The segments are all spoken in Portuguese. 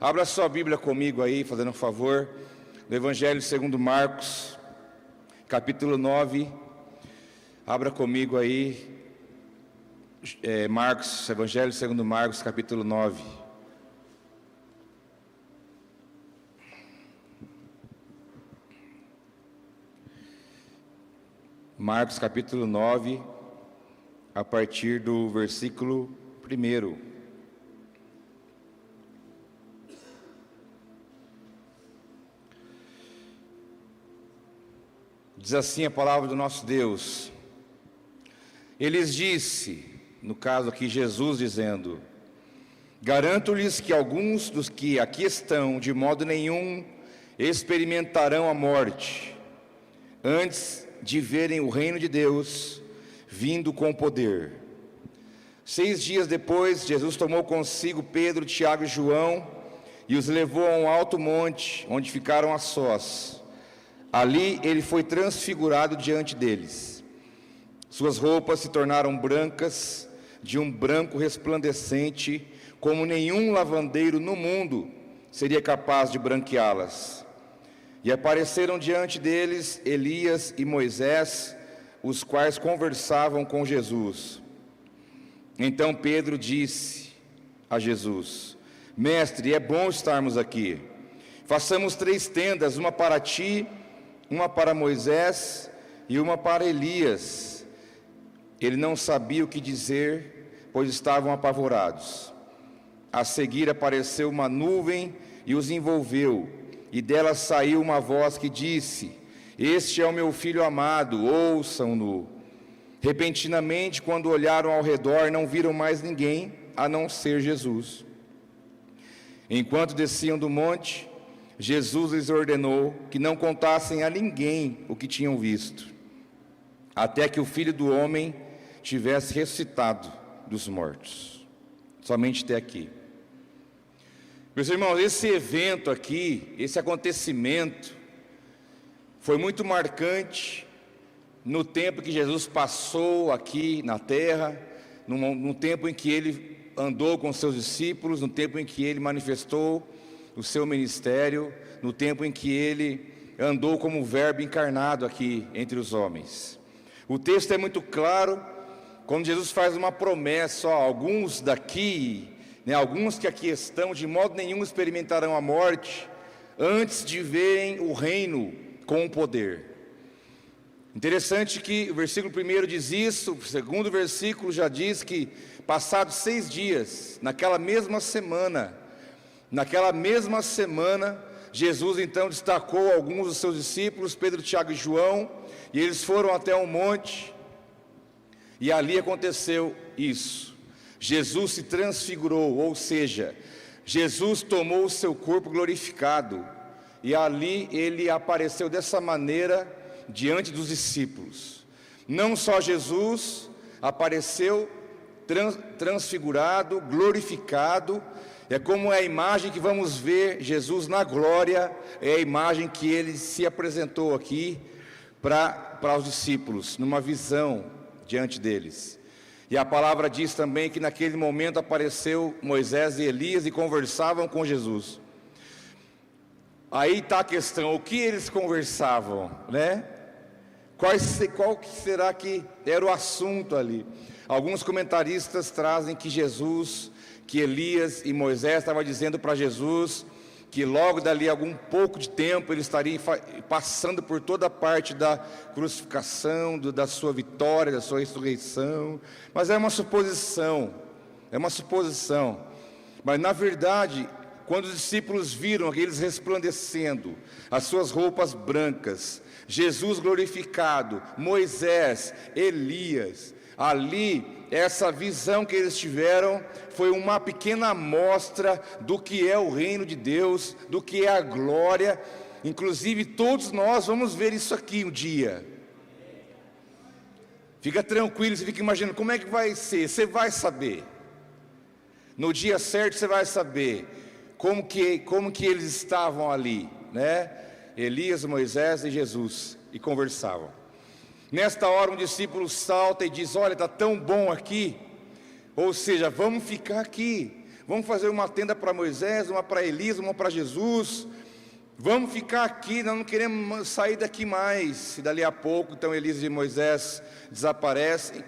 Abra sua Bíblia comigo aí, fazendo um favor, no Evangelho segundo Marcos, capítulo 9. Abra comigo aí, Marcos, Evangelho segundo Marcos, capítulo 9. Marcos, capítulo 9, a partir do versículo 1. Diz assim a palavra do nosso Deus: Ele lhes disse, no caso aqui Jesus dizendo: garanto-lhes que alguns dos que aqui estão, de modo nenhum, experimentarão a morte, antes de verem o reino de Deus vindo com poder. 6 dias depois, Jesus tomou consigo Pedro, Tiago e João e os levou a um alto monte, onde ficaram a sós. Ali ele foi transfigurado diante deles. Suas roupas se tornaram brancas, de um branco resplandecente, como nenhum lavandeiro no mundo seria capaz de branqueá-las. E apareceram diante deles Elias e Moisés, os quais conversavam com Jesus. Então Pedro disse a Jesus: Mestre, é bom estarmos aqui. Façamos 3 tendas, uma para ti, uma para Moisés e uma para Elias. Ele não sabia o que dizer, pois estavam apavorados. A seguir apareceu uma nuvem e os envolveu, e dela saiu uma voz que disse: Este é o meu filho amado, ouçam-no. Repentinamente, quando olharam ao redor, não viram mais ninguém, a não ser Jesus. Enquanto desciam do monte, Jesus lhes ordenou que não contassem a ninguém o que tinham visto, até que o Filho do Homem tivesse ressuscitado dos mortos. Somente até aqui. Meus irmãos, esse evento aqui, esse acontecimento, foi muito marcante no tempo que Jesus passou aqui na terra, no tempo em que ele andou com seus discípulos, no tempo em que ele manifestou o seu ministério, no tempo em que ele andou como verbo encarnado aqui entre os homens. O texto é muito claro, quando Jesus faz uma promessa: alguns daqui, alguns que aqui estão, de modo nenhum experimentarão a morte, antes de verem o reino com poder. Interessante que o versículo 1 diz isso, o segundo versículo já diz que, passados 6 dias, naquela mesma semana, Jesus então destacou alguns dos seus discípulos, Pedro, Tiago e João, e eles foram até um monte, e ali aconteceu isso. Jesus se transfigurou, ou seja, Jesus tomou o seu corpo glorificado, e ali ele apareceu dessa maneira diante dos discípulos. Não só Jesus apareceu transfigurado, glorificado. É como é a imagem que vamos ver Jesus na glória, é a imagem que ele se apresentou aqui para os discípulos, numa visão diante deles. E a palavra diz também que naquele momento apareceu Moisés e Elias e conversavam com Jesus. Aí está a questão: o que eles conversavam, né? Qual que será que era o assunto ali? Alguns comentaristas trazem que Elias e Moisés estavam dizendo para Jesus que logo dali algum pouco de tempo ele estaria passando por toda a parte da crucificação, da sua vitória, da sua ressurreição. Mas é uma suposição, mas na verdade, quando os discípulos viram aqueles resplandecendo, as suas roupas brancas, Jesus glorificado, Moisés, Elias, ali, essa visão que eles tiveram foi uma pequena amostra do que é o reino de Deus, do que é a glória. Inclusive todos nós vamos ver isso aqui um dia. Fica tranquilo, você fica imaginando como é que vai ser. Você vai saber, no dia certo você vai saber como que eles estavam ali, né? Elias, Moisés e Jesus, e conversavam. Nesta hora um discípulo salta e diz: olha, está tão bom aqui, ou seja, vamos ficar aqui, vamos fazer uma tenda para Moisés, uma para Elias, uma para Jesus, vamos ficar aqui, nós não queremos sair daqui mais. E dali a pouco, então Elias e Moisés desaparecem,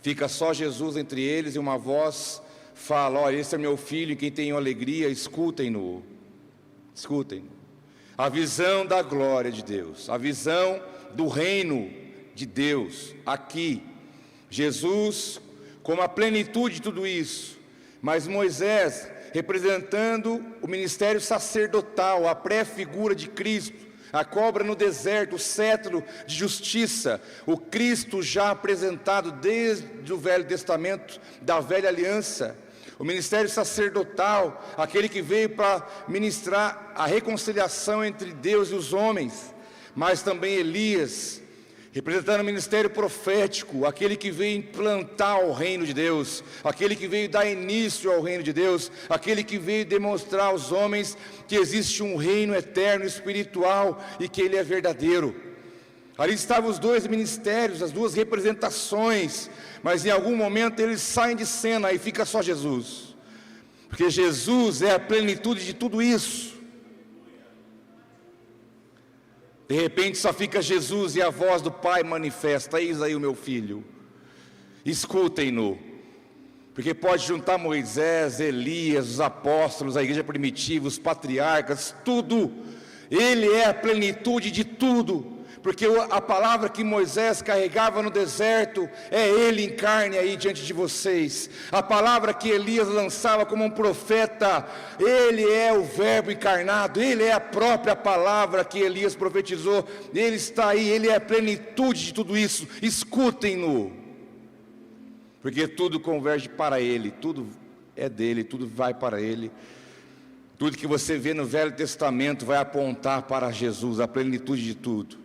fica só Jesus entre eles, e uma voz fala: olha, esse é meu filho, em quem tenho alegria, escutem-no. Escutem. A visão da glória de Deus, a visão do reino de Deus, aqui, Jesus como a plenitude de tudo isso, mas Moisés representando o ministério sacerdotal, a pré-figura de Cristo, a cobra no deserto, o cetro de justiça, o Cristo já apresentado desde o Velho Testamento, da velha aliança, o ministério sacerdotal, aquele que veio para ministrar a reconciliação entre Deus e os homens, mas também Elias, representando o ministério profético, aquele que veio implantar o reino de Deus, aquele que veio dar início ao reino de Deus, aquele que veio demonstrar aos homens que existe um reino eterno, espiritual, e que ele é verdadeiro. Ali estavam os dois ministérios, as duas representações, mas em algum momento eles saem de cena e fica só Jesus, porque Jesus é a plenitude de tudo isso. De repente só fica Jesus e a voz do Pai manifesta: eis aí o meu filho, escutem-no. Porque pode juntar Moisés, Elias, os apóstolos, a igreja primitiva, os patriarcas, tudo. Ele é a plenitude de tudo. Porque a palavra que Moisés carregava no deserto, é Ele em carne aí diante de vocês. A palavra que Elias lançava como um profeta, Ele é o verbo encarnado, Ele é a própria palavra que Elias profetizou. Ele está aí, Ele é a plenitude de tudo isso. Escutem-no, porque tudo converge para Ele, tudo é dele, tudo vai para Ele. Tudo que você vê no Velho Testamento vai apontar para Jesus, a plenitude de tudo.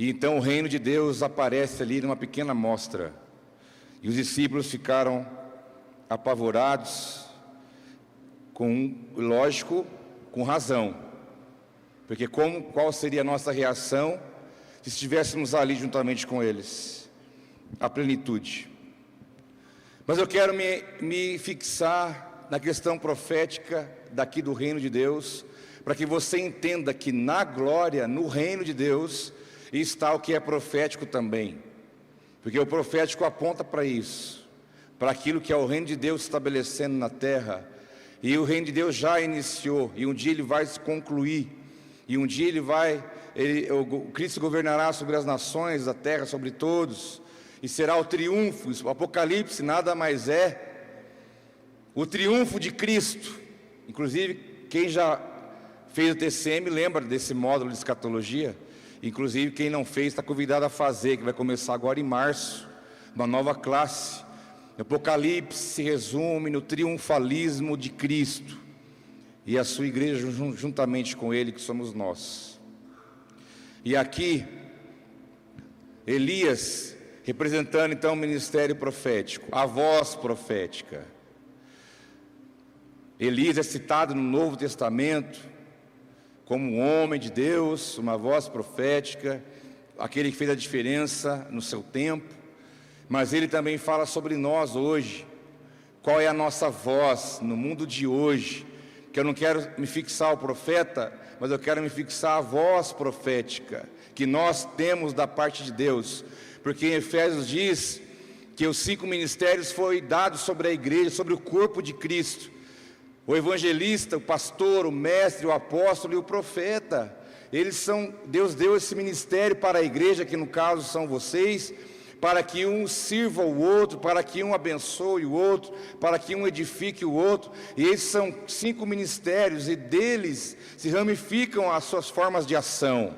E então o reino de Deus aparece ali numa pequena amostra, e os discípulos ficaram apavorados, lógico, com razão, porque qual seria a nossa reação se estivéssemos ali juntamente com eles? A plenitude. Mas eu quero me fixar na questão profética daqui do reino de Deus, para que você entenda que na glória, no reino de Deus, está o que é profético também, porque o profético aponta para isso, para aquilo que é o reino de Deus estabelecendo na terra, e o reino de Deus já iniciou, e um dia ele vai se concluir, e um dia o Cristo governará sobre as nações da terra, sobre todos, e será o triunfo. O Apocalipse nada mais é o triunfo de Cristo. Inclusive, quem já fez o TCM lembra desse módulo de escatologia. Inclusive quem não fez está convidado a fazer, que vai começar agora em março, uma nova classe. O Apocalipse se resume no triunfalismo de Cristo e a sua igreja juntamente com Ele, que somos nós. E aqui Elias representando então o ministério profético, a voz profética. Elias é citado no Novo Testamento como um homem de Deus, uma voz profética, aquele que fez a diferença no seu tempo, mas ele também fala sobre nós hoje, qual é a nossa voz no mundo de hoje, que eu não quero me fixar ao profeta, mas eu quero me fixar à voz profética, que nós temos da parte de Deus, porque em Efésios diz que os 5 ministérios foram dados sobre a igreja, sobre o corpo de Cristo, o evangelista, o pastor, o mestre, o apóstolo e o profeta. Deus deu esse ministério para a igreja, que no caso são vocês, para que um sirva o outro, para que um abençoe o outro, para que um edifique o outro. E esses são 5 ministérios, e deles se ramificam as suas formas de ação.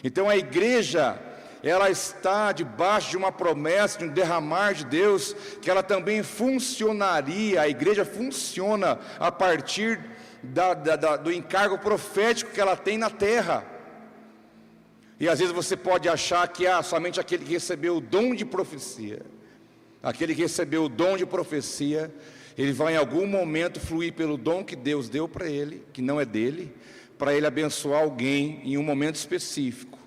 Então a igreja, ela está debaixo de uma promessa, de um derramar de Deus, que ela também funcionaria, a igreja funciona a partir do encargo profético que ela tem na terra. E às vezes você pode achar que somente aquele que recebeu o dom de profecia, aquele que recebeu o dom de profecia, ele vai em algum momento fluir pelo dom que Deus deu para ele, que não é dele, para ele abençoar alguém em um momento específico.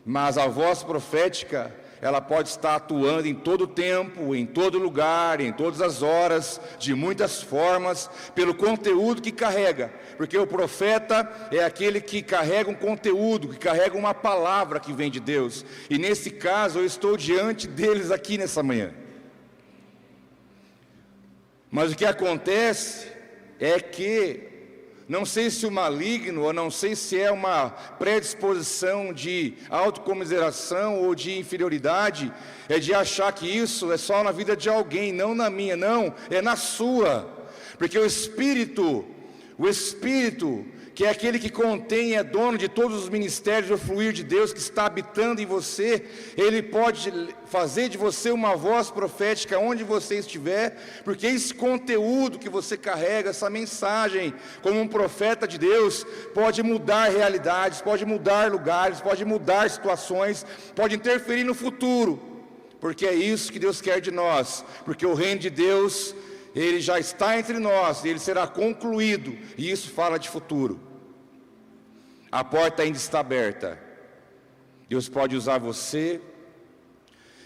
Mas a voz profética, ela pode estar atuando em todo tempo, em todo lugar, em todas as horas, de muitas formas, pelo conteúdo que carrega, porque o profeta é aquele que carrega um conteúdo, que carrega uma palavra que vem de Deus, e nesse caso eu estou diante deles aqui nessa manhã. Mas o que acontece é que, não sei se o maligno, ou não sei se é uma predisposição de autocomiseração ou de inferioridade, é de achar que isso é só na vida de alguém, não na minha, não, é na sua. Porque o Espírito, que é aquele que contém, é dono de todos os ministérios do fluir de Deus que está habitando em você, ele pode fazer de você uma voz profética onde você estiver, porque esse conteúdo que você carrega, essa mensagem, como um profeta de Deus, pode mudar realidades, pode mudar lugares, pode mudar situações, pode interferir no futuro, porque é isso que Deus quer de nós, porque o reino de Deus, ele já está entre nós, ele será concluído, e isso fala de futuro. A porta ainda está aberta. Deus pode usar você.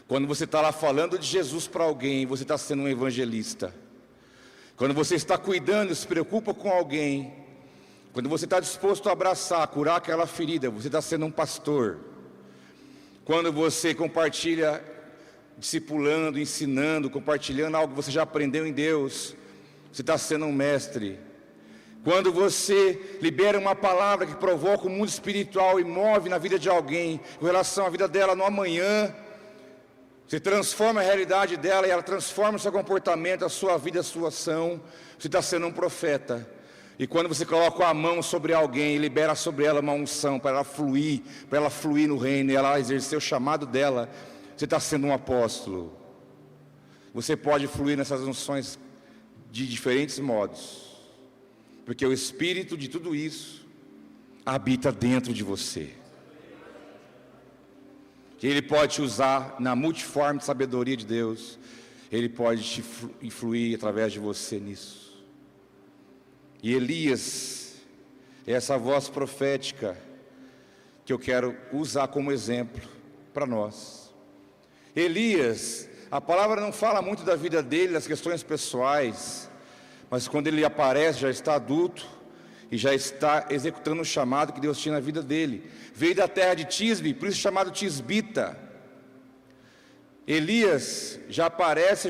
Quando você está lá falando de Jesus para alguém, você está sendo um evangelista. Quando você está cuidando, se preocupa com alguém, quando você está disposto a abraçar, curar aquela ferida, você está sendo um pastor. Quando você compartilha, discipulando, ensinando, compartilhando algo que você já aprendeu em Deus, você está sendo um mestre. Quando você libera uma palavra que provoca o mundo espiritual e move na vida de alguém, com relação à vida dela no amanhã, você transforma a realidade dela e ela transforma o seu comportamento, a sua vida, a sua ação, você está sendo um profeta. E quando você coloca a mão sobre alguém e libera sobre ela uma unção para ela fluir no reino e ela exercer o chamado dela, você está sendo um apóstolo. Você pode fluir nessas unções de diferentes modos, porque o Espírito de tudo isso habita dentro de você. Que Ele pode te usar na multiforme sabedoria de Deus. Ele pode te influir através de você nisso. E Elias é essa voz profética que eu quero usar como exemplo para nós. Elias, a palavra não fala muito da vida dele, das questões pessoais, mas quando ele aparece, já está adulto e já está executando o chamado que Deus tinha na vida dele. Veio da terra de Tisbe, por isso chamado Tisbita. Elias já aparece,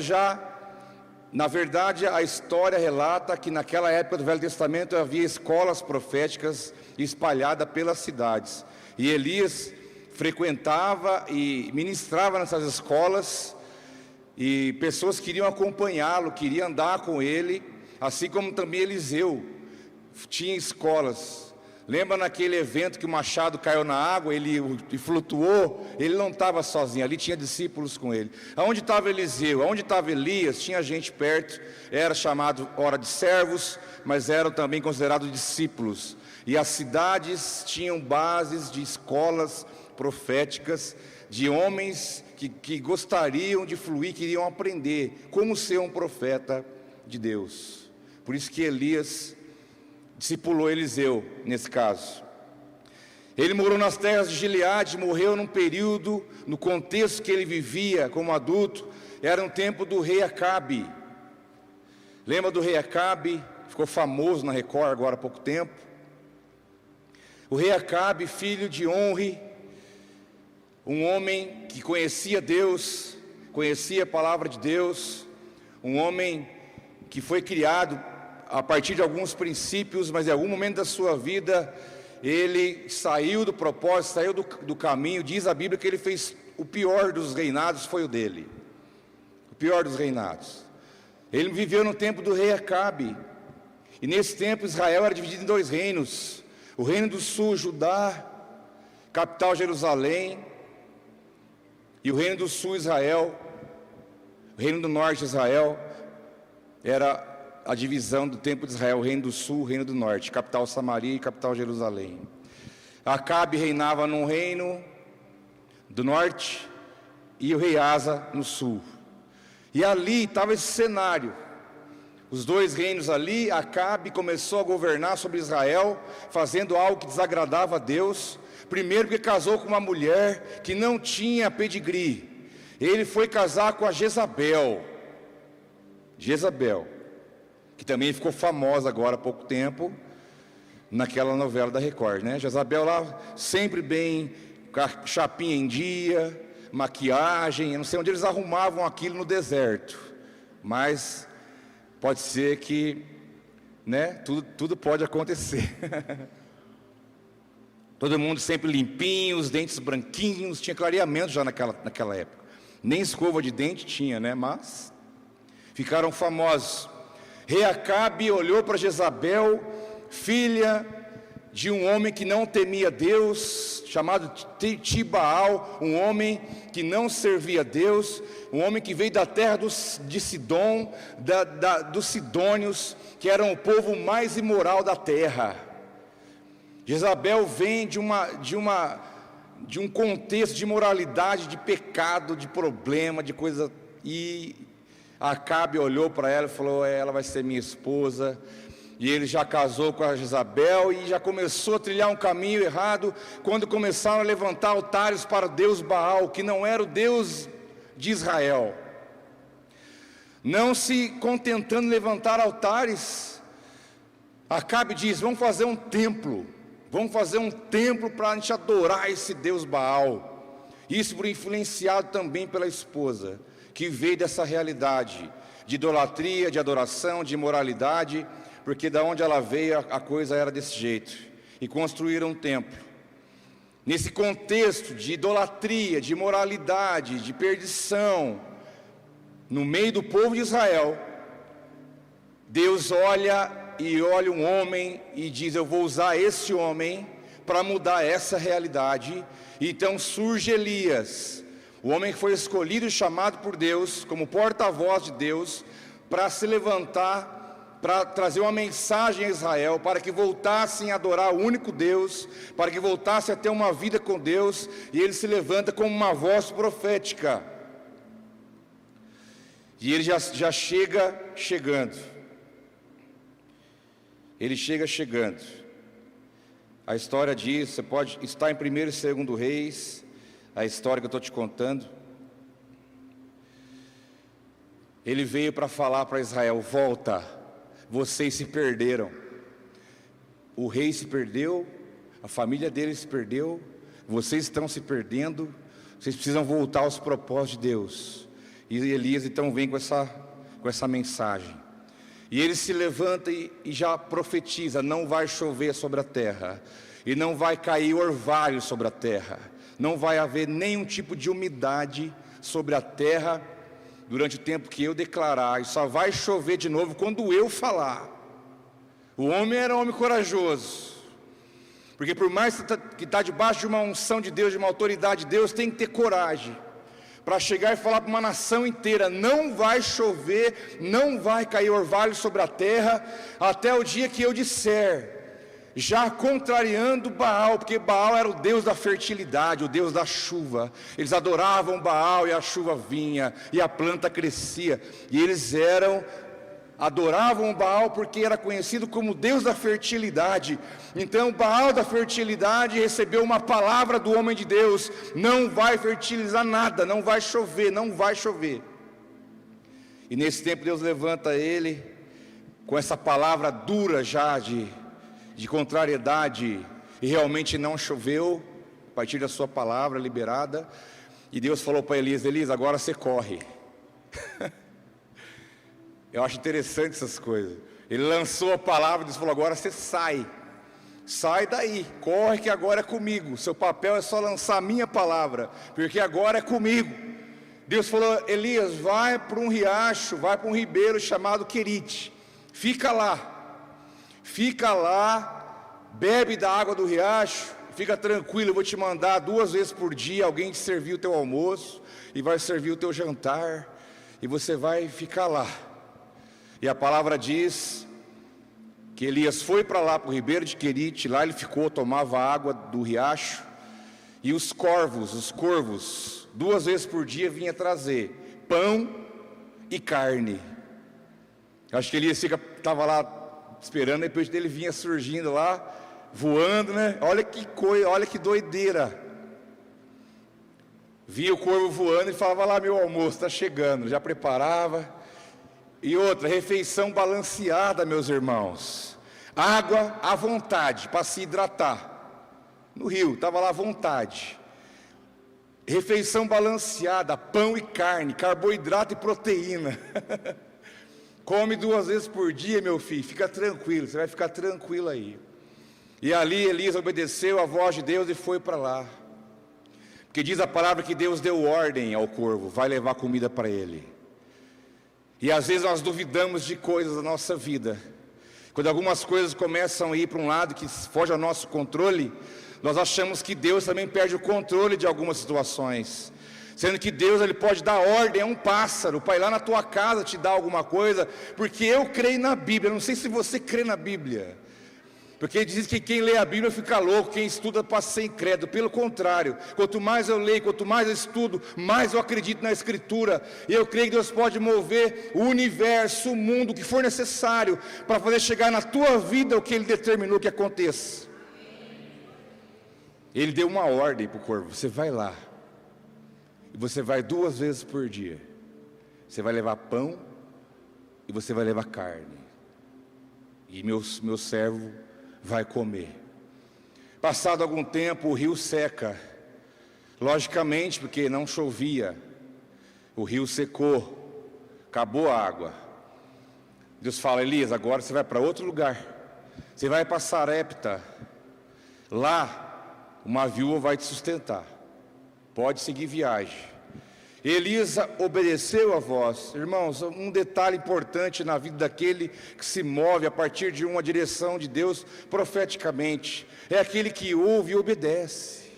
na verdade a história relata que naquela época do Velho Testamento havia escolas proféticas espalhadas pelas cidades. E Elias frequentava e ministrava nessas escolas, e pessoas queriam acompanhá-lo, queriam andar com ele, assim como também Eliseu tinha escolas. Lembra naquele evento que o machado caiu na água, ele flutuou? Ele não estava sozinho, ali tinha discípulos com ele. Aonde estava Eliseu? Aonde estava Elias? Tinha gente perto. Era chamado hora de servos, mas eram também considerados discípulos. E as cidades tinham bases de escolas proféticas, de homens que gostariam de fluir, queriam aprender como ser um profeta de Deus. Por isso que Elias discipulou Eliseu, nesse caso. Ele morou nas terras de Gileade, morreu num período, no contexto que ele vivia como adulto, era um tempo do rei Acabe. Lembra do rei Acabe? Ficou famoso na Record agora há pouco tempo. O rei Acabe, filho de Onri, um homem que conhecia Deus, conhecia a palavra de Deus, um homem que foi criado a partir de alguns princípios, mas em algum momento da sua vida, ele saiu do propósito, saiu do caminho. Diz a Bíblia que ele fez o pior dos reinados, foi o dele, o pior dos reinados. Ele viveu no tempo do rei Acabe, e nesse tempo Israel era dividido em dois reinos: o reino do sul, Judá, capital Jerusalém, e o reino do sul, Israel. O reino do norte, Israel, era a divisão do tempo de Israel: o reino do sul, o reino do norte, capital Samaria e capital Jerusalém. Acabe reinava no reino do norte e o rei Asa no sul. E ali estava esse cenário, os dois reinos ali. Acabe começou a governar sobre Israel, fazendo algo que desagradava a Deus. Primeiro porque casou com uma mulher que não tinha pedigree, Ele foi casar com a Jezabel, que também ficou famosa agora há pouco tempo, naquela novela da Record, né? Jezabel lá, sempre bem, com a chapinha em dia, maquiagem, eu não sei onde eles arrumavam aquilo no deserto, mas pode ser que, né, tudo pode acontecer. Todo mundo sempre limpinho, os dentes branquinhos, tinha clareamento já naquela época. Nem escova de dente tinha, né? Mas ficaram famosos. Rei Acabe olhou para Jezabel, filha de um homem que não temia Deus, chamado Tibaal, um homem que não servia a Deus, um homem que veio da terra de Sidom, dos Sidônios, que eram o povo mais imoral da terra. Jezabel vem de um contexto de imoralidade, de pecado, de problema, de coisa, e Acabe olhou para ela e falou: ela vai ser minha esposa. E ele já casou com a Jezabel e já começou a trilhar um caminho errado, quando começaram a levantar altares para o Deus Baal, que não era o Deus de Israel. Não se contentando em levantar altares, Acabe diz: vamos fazer um templo para a gente adorar esse Deus Baal. Isso por influenciado também pela esposa, que veio dessa realidade de idolatria, de adoração, de imoralidade, porque da onde ela veio a coisa era desse jeito, e construíram um templo. Nesse contexto de idolatria, de imoralidade, de perdição, no meio do povo de Israel, Deus olha um homem e diz: eu vou usar esse homem para mudar essa realidade. E então surge Elias, o homem que foi escolhido e chamado por Deus como porta-voz de Deus, para se levantar, para trazer uma mensagem a Israel, para que voltassem a adorar o único Deus, para que voltassem a ter uma vida com Deus. E ele se levanta como uma voz profética, e ele já chega chegando. Ele chega chegando. A história diz, você pode estar em 1º e 2º Reis, a história que eu estou te contando. Ele veio para falar para Israel: volta, vocês se perderam. O rei se perdeu, a família dele se perdeu, vocês estão se perdendo, vocês precisam voltar aos propósitos de Deus. E Elias então vem com essa mensagem. E ele se levanta e já profetiza: não vai chover sobre a terra, e não vai cair orvalho sobre a terra, não vai haver nenhum tipo de umidade sobre a terra durante o tempo que eu declarar, e só vai chover de novo quando eu falar. O homem era um homem corajoso, porque por mais que está debaixo de uma unção de Deus, de uma autoridade de Deus, tem que ter coragem para chegar e falar para uma nação inteira: não vai chover, não vai cair orvalho sobre a terra, até o dia que eu disser. Já contrariando Baal, porque Baal era o Deus da fertilidade, o Deus da chuva. Eles adoravam Baal e a chuva vinha, e a planta crescia. E eles adoravam Baal porque era conhecido como Deus da fertilidade. Então Baal da fertilidade recebeu uma palavra do homem de Deus: não vai fertilizar nada, não vai chover, não vai chover. E nesse tempo Deus levanta ele com essa palavra dura já de contrariedade, e realmente não choveu a partir da sua palavra liberada. E Deus falou para Elias: Elias, agora você corre. Eu acho interessante essas coisas. Ele lançou a palavra e Deus falou: agora você sai daí, corre que agora é comigo. Seu papel é só lançar a minha palavra, porque agora é comigo. Deus falou: Elias, vai para um riacho, vai para um ribeiro chamado Querite, fica lá, bebe da água do riacho, fica tranquilo. Eu vou te mandar 2 vezes por dia alguém te servir o teu almoço, e vai servir o teu jantar, e você vai ficar lá. E a palavra diz que Elias foi para lá, para o ribeiro de Querite. Lá ele ficou, tomava água do riacho, e os corvos 2 vezes por dia vinha trazer pão e carne. Acho que Elias estava lá esperando, depois dele vinha surgindo lá, voando, né? Olha que coisa, olha que doideira. via o corvo voando e falava: lá, meu almoço está chegando, já preparava. E outra, refeição balanceada, meus irmãos, água à vontade para se hidratar, no rio, estava lá à vontade. Refeição balanceada, pão e carne, carboidrato e proteína. Come 2 vezes por dia, meu filho, fica tranquilo, você vai ficar tranquilo aí. E ali Elias obedeceu a voz de Deus e foi para lá. Porque diz a palavra que Deus deu ordem ao corvo: vai levar comida para ele. E às vezes nós duvidamos de coisas da nossa vida. Quando algumas coisas começam a ir para um lado que foge ao nosso controle, nós achamos que Deus também perde o controle de algumas situações. Sendo que Deus, Ele pode dar ordem a um pássaro para ir lá na tua casa te dar alguma coisa, porque eu creio na Bíblia. Não sei se você crê na Bíblia, porque diz que quem lê a Bíblia fica louco, quem estuda passa a ser incrédulo. Pelo contrário, quanto mais eu leio, quanto mais eu estudo, mais eu acredito na Escritura. E eu creio que Deus pode mover o universo, o mundo, o que for necessário para fazer chegar na tua vida o que Ele determinou que aconteça. Ele deu uma ordem para o corvo: você vai lá, e você vai 2 vezes por dia. Você vai levar pão e você vai levar carne, e meu servo vai comer. Passado algum tempo, o rio seca, logicamente, porque não chovia. O rio secou, acabou a água. Deus fala: Elias, agora você vai para outro lugar, você vai para Sarepta. Lá uma viúva vai te sustentar, pode seguir viagem. Elias obedeceu a voz. Irmãos, um detalhe importante na vida daquele que se move a partir de uma direção de Deus profeticamente, é aquele que ouve e obedece.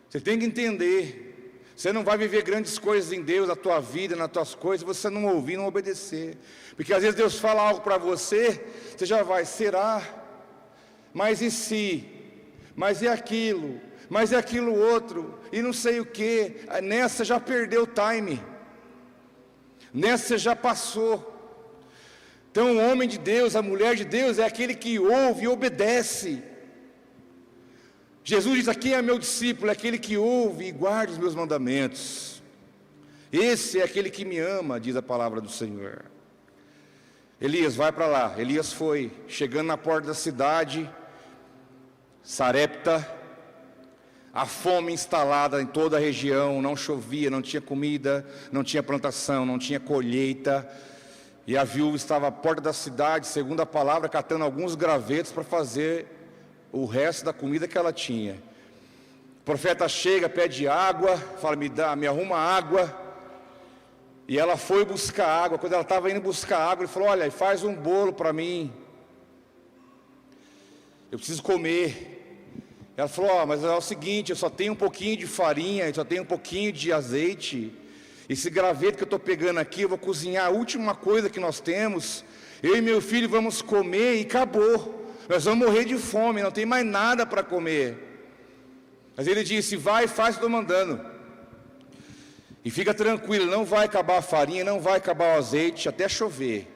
Você tem que entender, você não vai viver grandes coisas em Deus, na tua vida, nas tuas coisas, você não ouvir, não obedecer. Porque às vezes Deus fala algo para você, você já vai: será? Mas e se? Mas é aquilo? Mas é aquilo outro? E não sei o que. Nessa já perdeu o time, nessa já passou. Então o homem de Deus, a mulher de Deus, é aquele que ouve e obedece. Jesus diz: aqui é meu discípulo, é aquele que ouve e guarda os meus mandamentos. Esse é aquele que me ama, diz a palavra do Senhor. Elias, vai para lá. Elias foi, chegando na porta da cidade, Sarepta, a fome instalada em toda a região, não chovia, não tinha comida, não tinha plantação, não tinha colheita. E a viúva estava à porta da cidade, segundo a palavra, catando alguns gravetos para fazer o resto da comida que ela tinha. O profeta chega, pede água, fala: me arruma água. E ela foi buscar água. Quando ela estava indo buscar água, ele falou: olha, faz um bolo para mim, eu preciso comer. Ela falou: mas é o seguinte, eu só tenho um pouquinho de farinha, eu só tenho um pouquinho de azeite. Esse graveto que eu estou pegando aqui, eu vou cozinhar a última coisa que nós temos. Eu e meu filho vamos comer e acabou. Nós vamos morrer de fome, não tem mais nada para comer. Mas ele disse: vai, faz o que estou mandando. E fica tranquilo, não vai acabar a farinha, não vai acabar o azeite, até chover.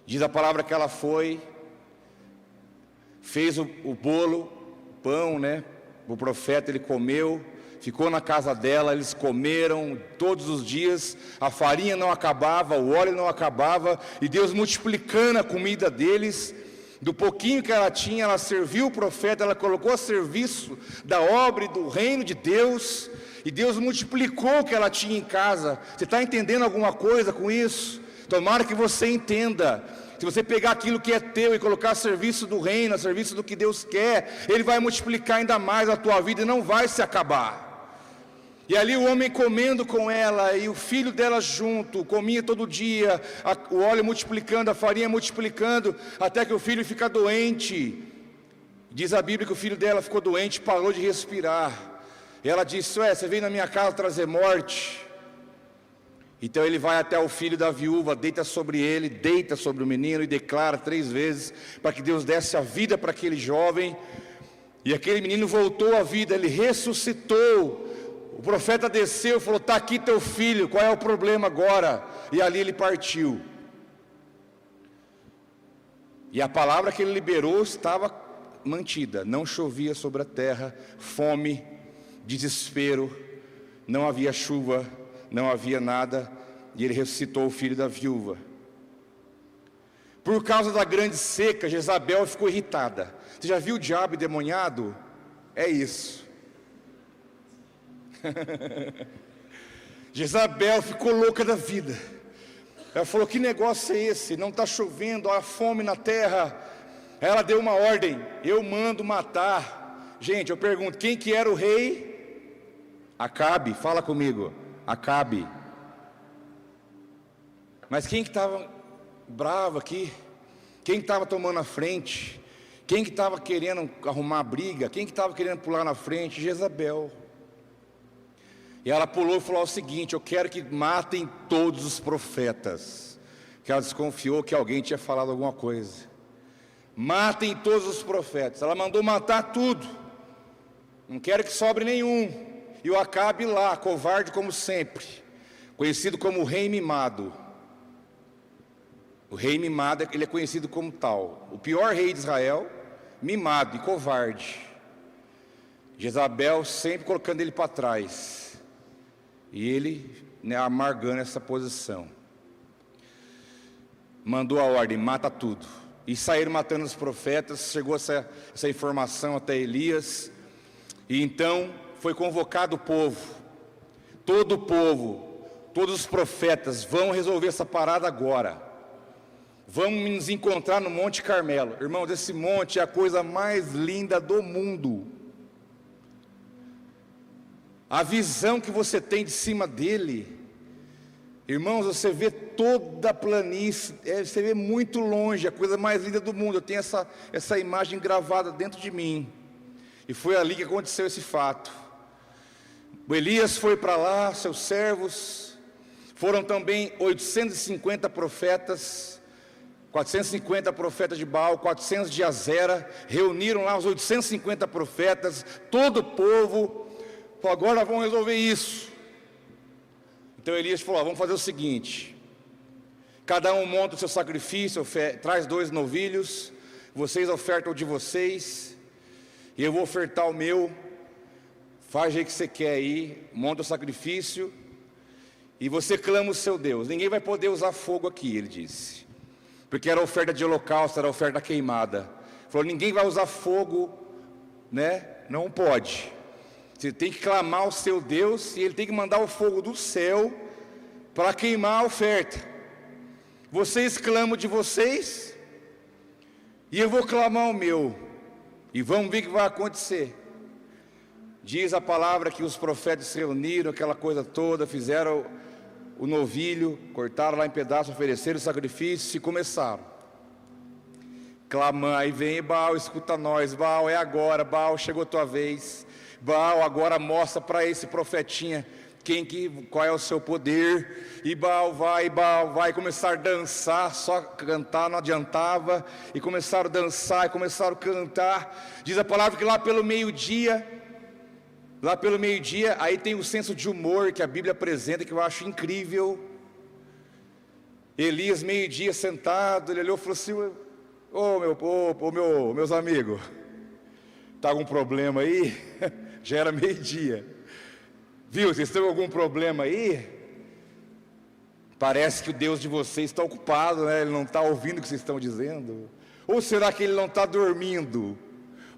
Diz a palavra que ela foi, fez o bolo, pão, né? O profeta, ele comeu, ficou na casa dela, eles comeram todos os dias, a farinha não acabava, o óleo não acabava, e Deus multiplicando a comida deles. Do pouquinho que ela tinha, ela serviu o profeta, ela colocou a serviço da obra e do reino de Deus, e Deus multiplicou o que ela tinha em casa. Você está entendendo alguma coisa com isso? Tomara que você entenda. Se você pegar aquilo que é teu e colocar a serviço do reino, a serviço do que Deus quer, Ele vai multiplicar ainda mais a tua vida e não vai se acabar. E ali o homem comendo com ela, e o filho dela junto, comia todo dia, o óleo multiplicando, a farinha multiplicando, até que o filho fica doente. Diz a Bíblia que o filho dela ficou doente, parou de respirar. E ela disse: você veio na minha casa trazer morte? Então ele vai até o filho da viúva, deita sobre ele, deita sobre o menino e declara 3 vezes para que Deus desse a vida para aquele jovem. E aquele menino voltou à vida, ele ressuscitou. O profeta desceu e falou: está aqui teu filho, qual é o problema agora? E ali ele partiu. E a palavra que ele liberou estava mantida, não chovia sobre a terra, fome. desespero, não havia chuva, não havia nada, e ele ressuscitou o filho da viúva. Por causa da grande seca, Jezabel ficou irritada. Você já viu o diabo endemoniado? É isso. Jezabel ficou louca da vida. Ela falou: que negócio é esse? Não está chovendo, há fome na terra. Ela deu uma ordem: eu mando matar. Gente, eu pergunto, quem que era o rei? Acabe, fala comigo. Acabe. Mas quem que estava bravo aqui? Quem estava tomando a frente? Quem que estava querendo arrumar briga? Quem que estava querendo pular na frente? Jezabel. E ela pulou e falou o seguinte: eu quero que matem todos os profetas. Que ela desconfiou que alguém tinha falado alguma coisa. Matem todos os profetas. Ela mandou matar tudo. Não quero que sobre nenhum. E o Acabe lá, covarde como sempre, conhecido como o rei mimado. O rei mimado, ele é conhecido como tal. O pior rei de Israel, mimado e covarde. Jezabel sempre colocando ele para trás. E ele, amargando essa posição. Mandou a ordem: mata tudo. E saíram matando os profetas. Chegou essa informação até Elias. E então foi convocado o povo. Todo o povo, todos os profetas, vão resolver essa parada agora. Vamos nos encontrar no Monte Carmelo. Irmãos, esse monte é a coisa mais linda do mundo. A visão que você tem de cima dele, irmãos, você vê toda a planície, você vê muito longe, a coisa mais linda do mundo. Eu tenho essa imagem gravada dentro de mim. E foi ali que aconteceu esse fato. O Elias foi para lá, seus servos, foram também 850 profetas, 450 profetas de Baal, 400 de Azera, reuniram lá os 850 profetas, todo o povo, falou: agora vamos resolver isso. Então Elias falou: vamos fazer o seguinte, cada um monta o seu sacrifício, traz 2 novilhos, vocês ofertam o de vocês, e eu vou ofertar o meu, faz o jeito que você quer aí, monta o sacrifício, e você clama o seu Deus. Ninguém vai poder usar fogo aqui, ele disse, porque era oferta de holocausto, era oferta queimada. Falou: ninguém vai usar fogo, não pode. Você tem que clamar o seu Deus, e ele tem que mandar o fogo do céu para queimar a oferta. Vocês clamam de vocês, e eu vou clamar o meu, e vamos ver o que vai acontecer. Diz a palavra que os profetas se reuniram, aquela coisa toda, fizeram o novilho, cortaram lá em pedaços, ofereceram o sacrifício e começaram. Clamando, aí vem Baal, escuta nós, Baal, é agora, Baal, chegou a tua vez. Baal, agora mostra para esse profetinha qual é o seu poder. E Baal vai começar a dançar, só cantar não adiantava. E começaram a dançar, e começaram a cantar. Diz a palavra que lá pelo meio-dia, aí tem o senso de humor que a Bíblia apresenta, que eu acho incrível. Elias, meio-dia, sentado, ele olhou e falou assim: meus amigos, está algum problema aí? Já era meio-dia. Viu, vocês têm algum problema aí? Parece que o Deus de vocês está ocupado, Ele não está ouvindo o que vocês estão dizendo. Ou será que ele não está dormindo?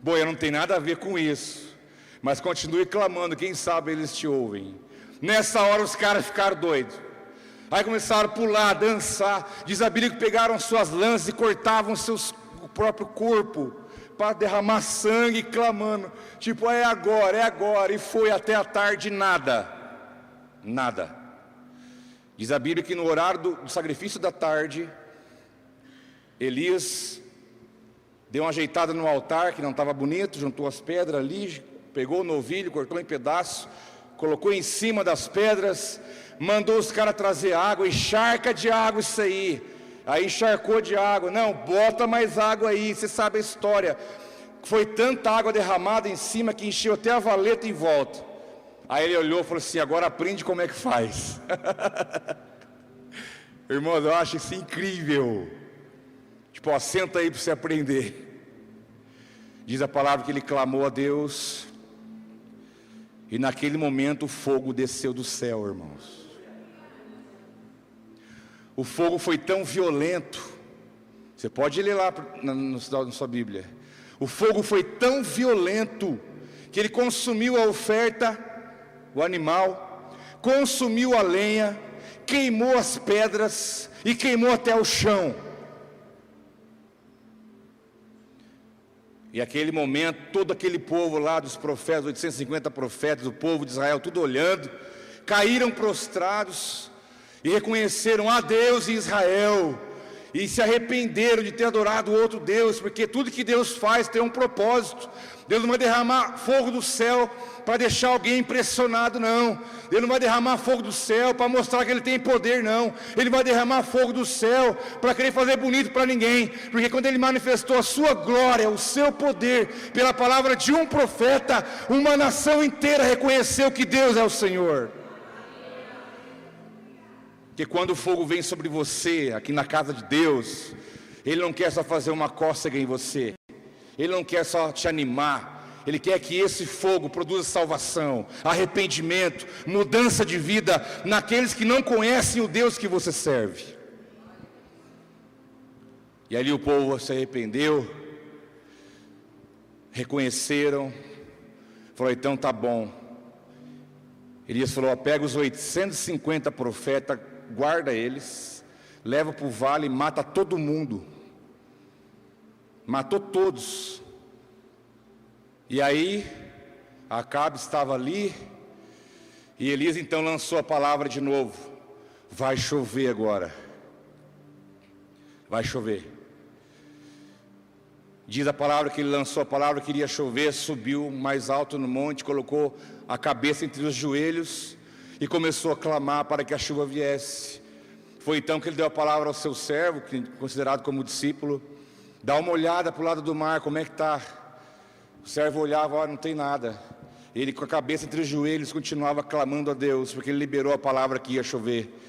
Bom, não tem nada a ver com isso. Mas continue clamando, quem sabe eles te ouvem. Nessa hora os caras ficaram doidos. Aí começaram a pular, dançar. Diz a Bíblia que pegaram suas lanças e cortavam o próprio corpo para derramar sangue, clamando, tipo, é agora. E foi até a tarde, nada. Diz a Bíblia que no horário do sacrifício da tarde, Elias deu uma ajeitada no altar que não estava bonito, juntou as pedras ali, pegou o novilho, cortou em pedaços, colocou em cima das pedras, mandou os caras trazer água, encharca de água isso aí. Aí encharcou de água, não, bota mais água aí, você sabe a história. Foi tanta água derramada em cima que encheu até a valeta em volta. Aí ele olhou e falou assim: agora aprende como é que faz. Irmãos, eu acho isso incrível. Tipo, senta aí para você aprender. Diz a palavra que ele clamou a Deus, E naquele momento o fogo desceu do céu, irmãos. O fogo foi tão violento, você pode ler lá na sua Bíblia. O fogo foi tão violento que ele consumiu a oferta, o animal, consumiu a lenha, queimou as pedras e queimou até o chão. E aquele momento, todo aquele povo lá dos profetas, 850 profetas, o povo de Israel, tudo olhando, caíram prostrados e reconheceram a Deus em Israel, e se arrependeram de ter adorado outro Deus, porque tudo que Deus faz tem um propósito. Deus não vai derramar fogo do céu para deixar alguém impressionado, não. Ele não vai derramar fogo do céu para mostrar que Ele tem poder, não. Ele vai derramar fogo do céu para querer fazer bonito para ninguém, porque quando Ele manifestou a sua glória, o seu poder, pela palavra de um profeta, uma nação inteira reconheceu que Deus é o Senhor. Porque quando o fogo vem sobre você, aqui na casa de Deus, Ele não quer só fazer uma cócega em você, Ele não quer só te animar, Ele quer que esse fogo produza salvação, arrependimento, mudança de vida naqueles que não conhecem o Deus que você serve. E ali o povo se arrependeu, reconheceram, falou: então tá bom. Elias falou: pega os 850 profetas, guarda eles, leva para o vale e mata todo mundo. Matou todos. E aí Acabe estava ali, e Elias então lançou a palavra de novo: vai chover agora, vai chover. Diz a palavra que ele lançou a palavra que iria chover, subiu mais alto no monte, colocou a cabeça entre os joelhos e começou a clamar para que a chuva viesse. Foi então que ele deu a palavra ao seu servo, considerado como discípulo: dá uma olhada para o lado do mar, como é que está? O servo olhava: ó, não tem nada. Ele, com a cabeça entre os joelhos, continuava clamando a Deus, porque ele liberou a palavra que ia chover.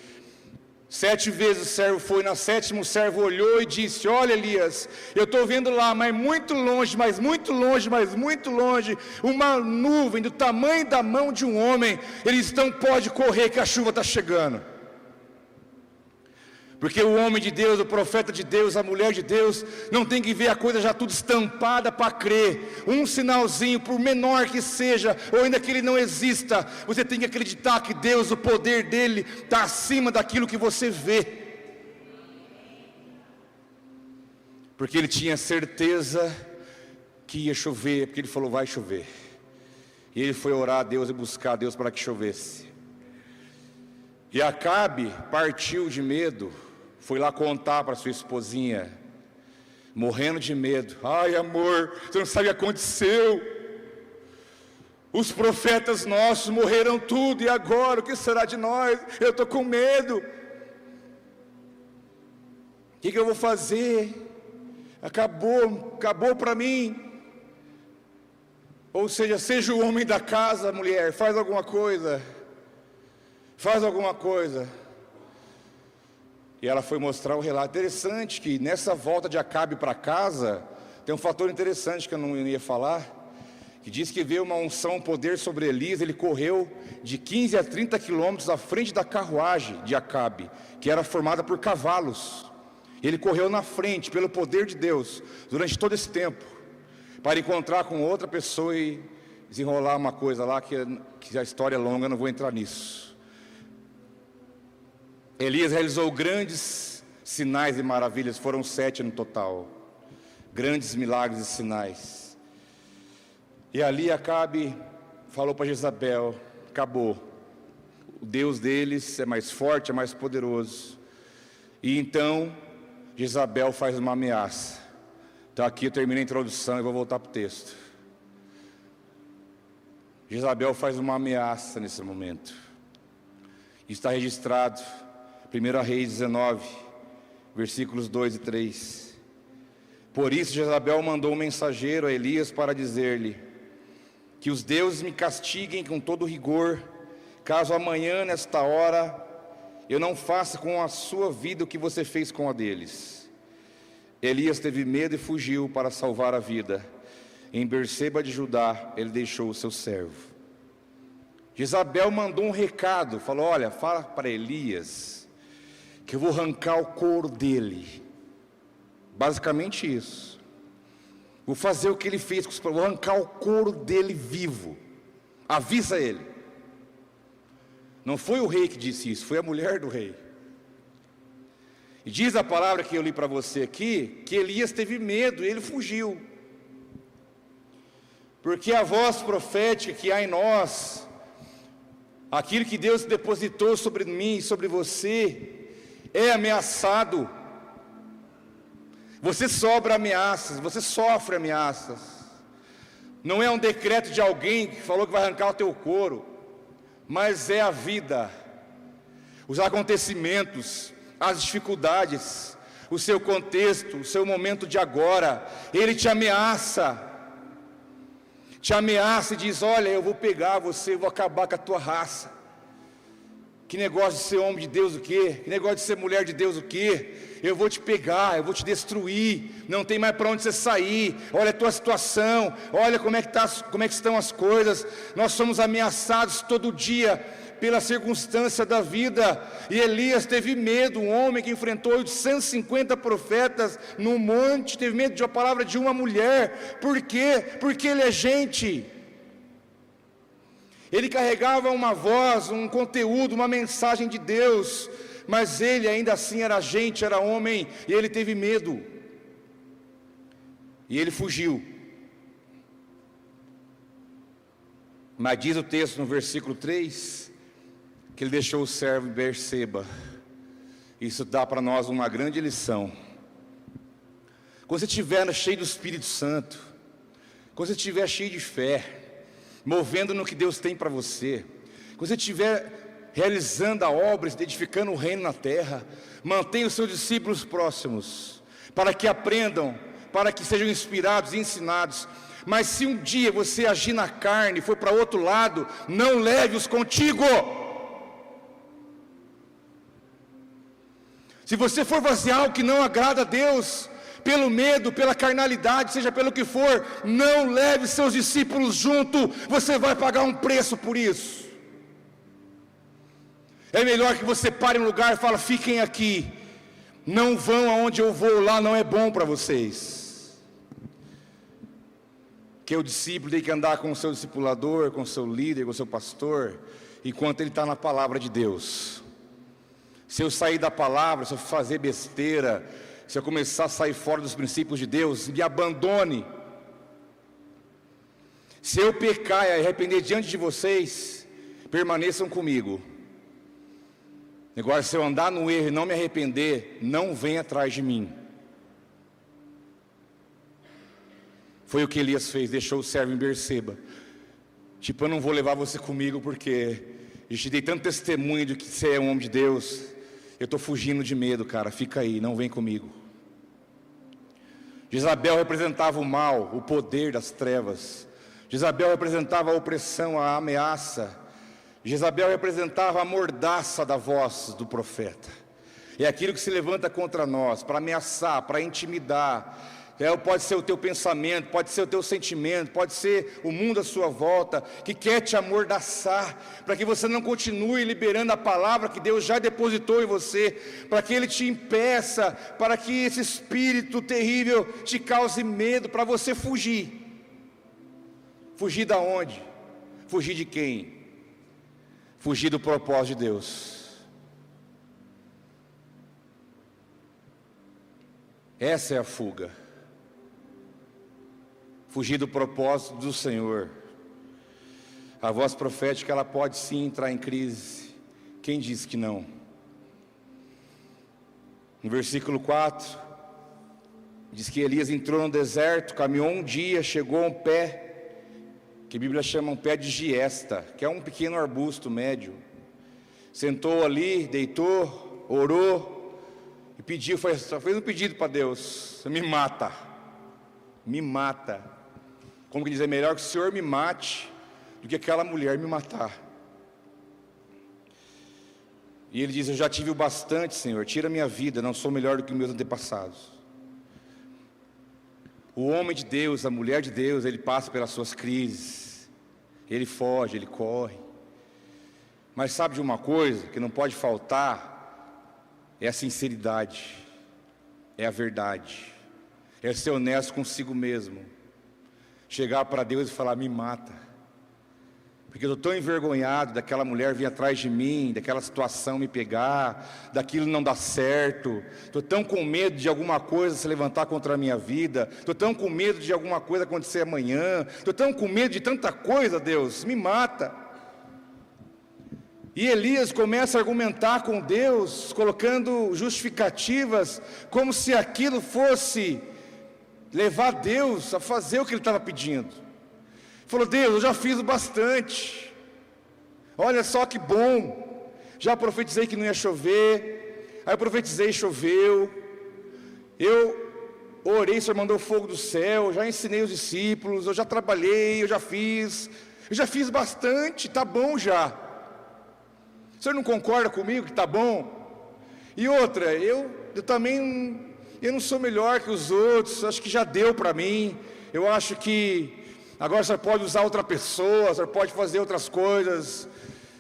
7 vezes o servo foi, na 7ª o servo olhou e disse: olha, Elias, eu estou vendo lá, mas muito longe, mas muito longe, mas muito longe, uma nuvem do tamanho da mão de um homem. Eles não podem correr que a chuva está chegando. Porque o homem de Deus, o profeta de Deus, a mulher de Deus, não tem que ver a coisa já tudo estampada para crer. Um sinalzinho, por menor que seja, ou ainda que ele não exista, você tem que acreditar que Deus, o poder dele, está acima daquilo que você vê. Porque ele tinha certeza que ia chover, porque ele falou: vai chover. E ele foi orar a Deus e buscar a Deus para que chovesse. E Acabe partiu de medo, foi lá contar para sua esposinha, morrendo de medo: ai, amor, você não sabe o que aconteceu. Os profetas nossos morreram tudo, e agora o que será de nós? Eu estou com medo. O que eu vou fazer? Acabou para mim. Ou seja, seja o homem da casa, mulher, faz alguma coisa. Faz alguma coisa. E ela foi mostrar o relato. Interessante que nessa volta de Acabe para casa, tem um fator interessante que eu não ia falar, que diz que veio uma unção, um poder sobre Elias. Ele correu de 15 a 30 quilômetros à frente da carruagem de Acabe, que era formada por cavalos. Ele correu na frente, pelo poder de Deus, durante todo esse tempo, para encontrar com outra pessoa e desenrolar uma coisa lá, que a história é longa, eu não vou entrar nisso. Elias realizou grandes sinais e maravilhas, foram 7 no total, grandes milagres e sinais. E ali Acabe falou para Jezabel: acabou, o Deus deles é mais forte, é mais poderoso. E então Jezabel faz uma ameaça. Então aqui eu termino a introdução e vou voltar para o texto. Jezabel faz uma ameaça nesse momento. Está registrado 1 Reis 19, versículos 2 e 3. Por isso Jezabel mandou um mensageiro a Elias para dizer-lhe: que os deuses me castiguem com todo rigor, caso amanhã nesta hora eu não faça com a sua vida o que você fez com a deles. Elias teve medo e fugiu para salvar a vida. Em Berseba de Judá ele deixou o seu servo. Jezabel mandou um recado, falou: olha, fala para Elias que eu vou arrancar o couro dele. Basicamente isso. Vou fazer o que ele fez, vou arrancar o couro dele vivo. Avisa ele. Não foi o rei que disse isso, foi a mulher do rei. E diz a palavra que eu li para você aqui, que Elias teve medo e ele fugiu. Porque a voz profética que há em nós, aquilo que Deus depositou sobre mim e sobre você, é ameaçado. Você sofre ameaças. Não é um decreto de alguém que falou que vai arrancar o teu couro, mas é a vida, os acontecimentos, as dificuldades, o seu contexto, o seu momento de agora. Ele te ameaça e diz: olha, eu vou pegar você, eu vou acabar com a tua raça. Que negócio de ser homem de Deus o quê? Que negócio de ser mulher de Deus o quê? Eu vou te pegar, eu vou te destruir, não tem mais para onde você sair. Olha a tua situação, olha como é que estão as coisas. Nós somos ameaçados todo dia pela circunstância da vida. E Elias teve medo, um homem que enfrentou 850 profetas no monte, teve medo de uma palavra de uma mulher. Por quê? Porque ele é gente. Ele carregava uma voz, um conteúdo, uma mensagem de Deus, mas ele ainda assim era gente, era homem, e ele teve medo, e ele fugiu. Mas diz o texto no versículo 3, que ele deixou o servo em Berseba. Isso dá para nós uma grande lição. Quando você estiver cheio do Espírito Santo, quando você estiver cheio de fé, movendo no que Deus tem para você, quando você estiver realizando a obra, edificando o reino na terra, mantenha os seus discípulos próximos, para que aprendam, para que sejam inspirados e ensinados. Mas se um dia você agir na carne, for para outro lado, não leve-os contigo. Se você for fazer algo que não agrada a Deus, pelo medo, pela carnalidade, seja pelo que for, não leve seus discípulos junto, você vai pagar um preço por isso. É melhor que você pare em um lugar e fale: fiquem aqui, não vão aonde eu vou, lá não é bom para vocês. Que o discípulo tem que andar com o seu discipulador, com o seu líder, com o seu pastor, enquanto ele está na palavra de Deus. Se eu sair da palavra, se eu fazer besteira, se eu começar a sair fora dos princípios de Deus, me abandone. Se eu pecar e arrepender diante de vocês, permaneçam comigo. Agora, se eu andar no erro e não me arrepender, não venha atrás de mim. Foi o que Elias fez, deixou o servo em Berseba. Tipo, eu não vou levar você comigo porque eu te dei tanto testemunho de que você é um homem de Deus. Eu estou fugindo de medo, cara, fica aí, não vem comigo. Jezabel representava o mal, o poder das trevas. Jezabel representava a opressão, a ameaça. Jezabel representava a mordaça da voz do profeta. É aquilo que se levanta contra nós, para ameaçar, para intimidar. Pode ser o teu pensamento, pode ser o teu sentimento, pode ser o mundo à sua volta, que quer te amordaçar, para que você não continue liberando a palavra que Deus já depositou em você, para que Ele te impeça, para que esse espírito terrível te cause medo, para você fugir. Fugir da onde? Fugir de quem? Fugir do propósito de Deus. Essa é a fuga. Fugir do propósito do Senhor. A voz profética, ela pode sim entrar em crise. Quem diz que não? No versículo 4, diz que Elias entrou no deserto, caminhou um dia, chegou a um pé, que a Bíblia chama um pé de giesta, que é um pequeno arbusto médio. Sentou ali, deitou, orou, e pediu, fez um pedido para Deus: me mata, me mata. Como que diz, é melhor que o Senhor me mate do que aquela mulher me matar. E ele diz: eu já tive o bastante, Senhor, tira a minha vida, não sou melhor do que meus antepassados. O homem de Deus, a mulher de Deus, ele passa pelas suas crises, ele foge, ele corre, Mas sabe de uma coisa que não pode faltar? É a sinceridade, é a verdade, é ser honesto consigo mesmo. Chegar para Deus e falar: me mata, porque eu estou tão envergonhado daquela mulher vir atrás de mim, daquela situação me pegar, daquilo não dar certo. Estou tão com medo de alguma coisa se levantar contra a minha vida. Estou tão com medo de alguma coisa acontecer amanhã. Estou tão com medo de tanta coisa, Deus, me mata. E Elias começa a argumentar com Deus, colocando justificativas, como se aquilo fosse levar Deus a fazer o que ele estava pedindo. Falou: Deus, eu já fiz bastante, olha só que bom, já profetizei que não ia chover, aí eu profetizei e choveu, eu orei, o Senhor mandou fogo do céu, já ensinei os discípulos, eu já trabalhei, eu já fiz bastante, está bom já. O Senhor não concorda comigo que está bom? E outra, eu também, eu não sou melhor que os outros, acho que já deu para mim, eu acho que agora o Senhor pode usar outra pessoa, o Senhor pode fazer outras coisas,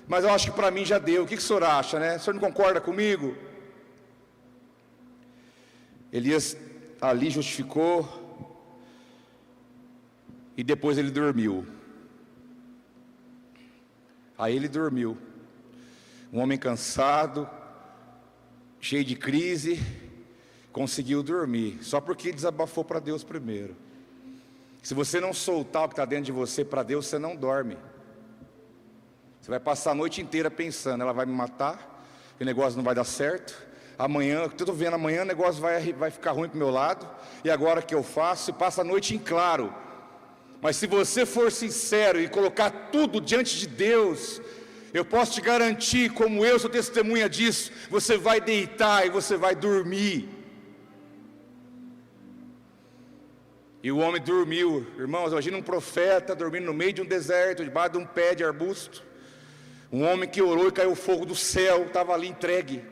mas eu acho que para mim já deu. O que o Senhor acha, né? O Senhor não concorda comigo? Elias ali justificou, e depois ele dormiu. Aí ele dormiu. Um homem cansado, cheio de crise, conseguiu dormir, só porque desabafou para Deus primeiro. Se você não soltar o que está dentro de você para Deus, você não dorme. Você vai passar a noite inteira pensando: ela vai me matar, o negócio não vai dar certo, amanhã, eu estou vendo, amanhã o negócio vai ficar ruim para o meu lado, e agora o que eu faço? Você passa a noite em claro. Mas se você for sincero e colocar tudo diante de Deus, eu posso te garantir, como eu sou testemunha disso, você vai deitar e você vai dormir. E o homem dormiu. Irmãos, imagina um profeta dormindo no meio de um deserto, debaixo de um pé de arbusto. Um homem que orou e caiu fogo do céu, estava ali entregue.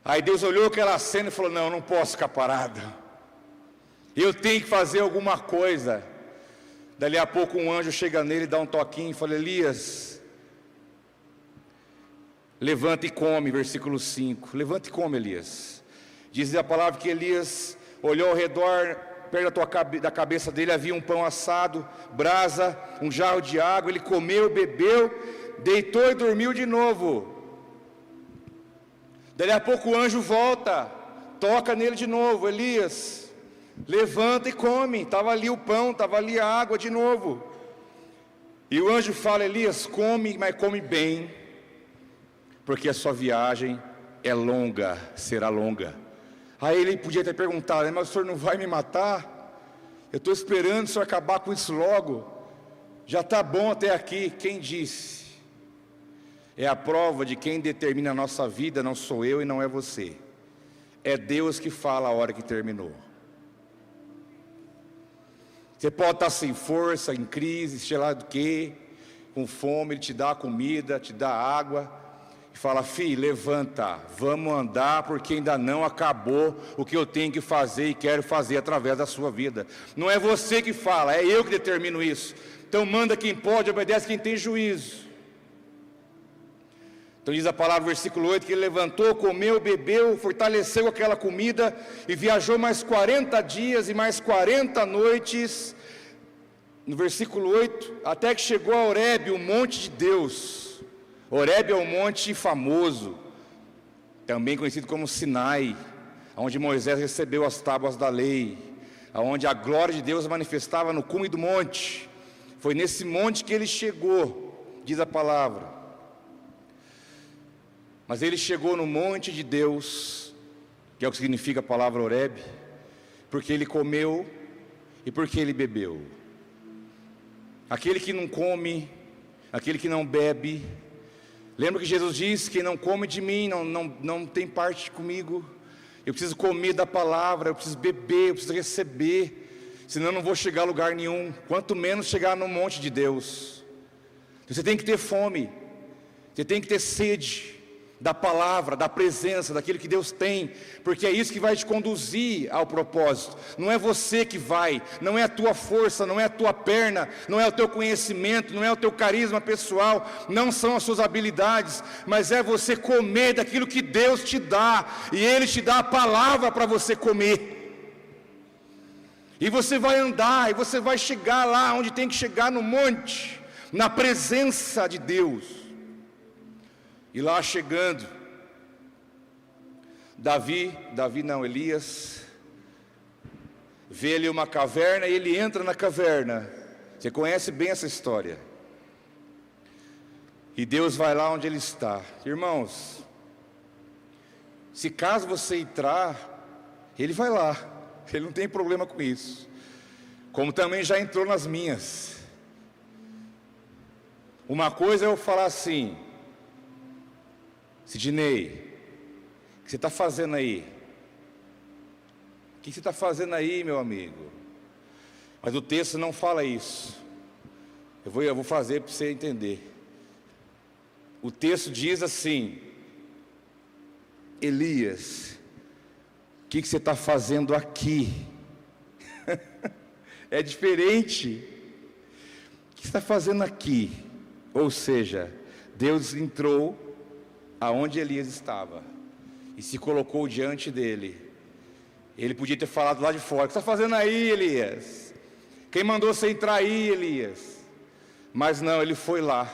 Aí Deus olhou aquela cena e falou: não, não posso ficar parado, eu tenho que fazer alguma coisa. Dali a pouco um anjo chega nele, dá um toquinho e fala: Elias, levanta e come, versículo 5. Levanta e come, Elias. Diz a palavra que Elias olhou ao redor, perto da cabeça dele havia um pão assado, brasa, um jarro de água. Ele comeu, bebeu, deitou e dormiu de novo. Daí a pouco o anjo volta, toca nele de novo: Elias, levanta e come. Estava ali o pão, estava ali a água de novo. E o anjo fala: Elias, come, mas come bem, porque a sua viagem é longa, será longa. Aí ele podia ter perguntado: mas o senhor não vai me matar? Eu estou esperando o senhor acabar com isso logo. Já está bom até aqui. Quem disse? É a prova de quem determina a nossa vida, não sou eu e não é você. É Deus que fala a hora que terminou. Você pode estar sem força, em crise, sei lá do que, com fome, Ele te dá comida, te dá água, e fala: filho, levanta, vamos andar, porque ainda não acabou o que eu tenho que fazer e quero fazer através da sua vida. Não é você que fala, é eu que determino isso. Então manda quem pode, obedece quem tem juízo. Então diz a palavra, versículo 8, que ele levantou, comeu, bebeu, fortaleceu aquela comida e viajou mais 40 dias e mais 40 noites, no versículo 8, até que chegou a Horebe, o monte de Deus. Horebe é um monte famoso, também conhecido como Sinai, onde Moisés recebeu as tábuas da lei, onde a glória de Deus manifestava no cume do monte. Foi nesse monte que ele chegou, diz a palavra. Mas ele chegou no monte de Deus, que é o que significa a palavra Horebe, porque ele comeu e porque ele bebeu. Aquele que não come, aquele que não bebe, lembra que Jesus disse: quem não come de mim não tem parte comigo. Eu preciso comer da palavra, eu preciso beber, eu preciso receber, senão eu não vou chegar a lugar nenhum, quanto menos chegar no monte de Deus. Você tem que ter fome, você tem que ter sede, da palavra, da presença, daquilo que Deus tem, porque é isso que vai te conduzir ao propósito. Não é você que vai, não é a tua força, não é a tua perna, não é o teu conhecimento, não é o teu carisma pessoal, não são as suas habilidades, mas é você comer daquilo que Deus te dá, e Ele te dá a palavra para você comer. E você vai andar, e você vai chegar lá onde tem que chegar, no monte, na presença de Deus. E lá chegando, Elias, vê ali uma caverna e ele entra na caverna. Você conhece bem essa história. E Deus vai lá onde ele está. Irmãos, se caso você entrar, Ele vai lá. Ele não tem problema com isso. Como também já entrou nas minhas. Uma coisa é eu falar assim: Sidney, o que você está fazendo aí? O que você está fazendo aí, meu amigo? Mas o texto não fala isso. Eu vou fazer para você entender. O texto diz assim: Elias, o que você está fazendo aqui? É diferente. O que você está fazendo aqui? Ou seja, Deus entrou aonde Elias estava e se colocou diante dele. Ele podia ter falado lá de fora: o que você está fazendo aí, Elias? Quem mandou você entrar aí, Elias? Mas não, ele foi lá.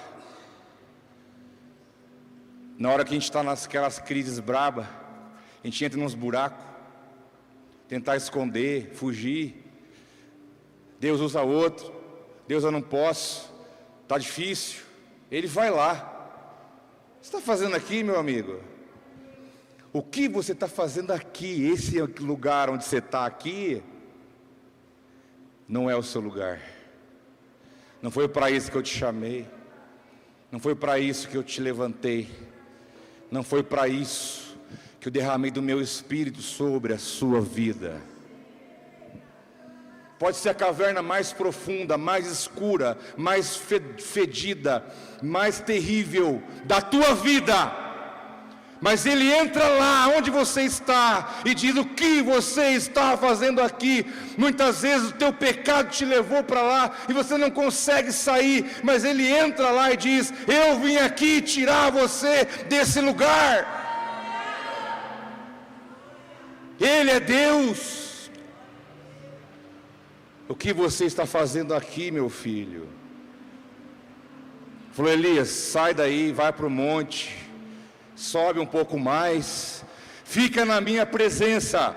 Na hora que a gente está naquelas crises brabas, a gente entra nos buracos, tentar esconder, fugir. Deus usa outro. Deus, eu não posso, está difícil. Ele vai lá. O que você está fazendo aqui, meu amigo? O que você está fazendo aqui? Esse lugar onde você está aqui não é o seu lugar. Não foi para isso que eu te chamei. Não foi para isso que eu te levantei. Não foi para isso que eu derramei do meu Espírito sobre a sua vida. Pode ser a caverna mais profunda, mais escura, mais fedida, mais terrível da tua vida. Mas Ele entra lá onde você está e diz: o que você está fazendo aqui? Muitas vezes o teu pecado te levou para lá e você não consegue sair, mas Ele entra lá e diz: eu vim aqui tirar você desse lugar. Ele é Deus. O que você está fazendo aqui, meu filho? Falou: Elias, sai daí, vai para o monte, sobe um pouco mais, fica na minha presença.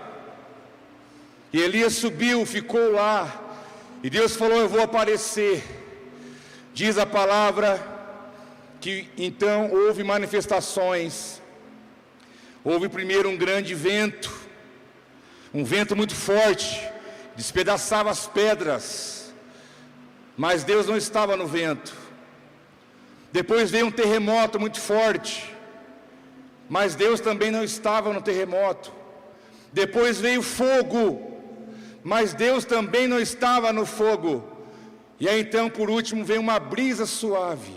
E Elias subiu, ficou lá, e Deus falou: eu vou aparecer. Diz a palavra que então houve manifestações. Houve primeiro um grande vento, um vento muito forte, despedaçava as pedras, mas Deus não estava no vento. Depois veio um terremoto muito forte, mas Deus também não estava no terremoto. Depois veio fogo, mas Deus também não estava no fogo. E aí então, por último, veio uma brisa suave.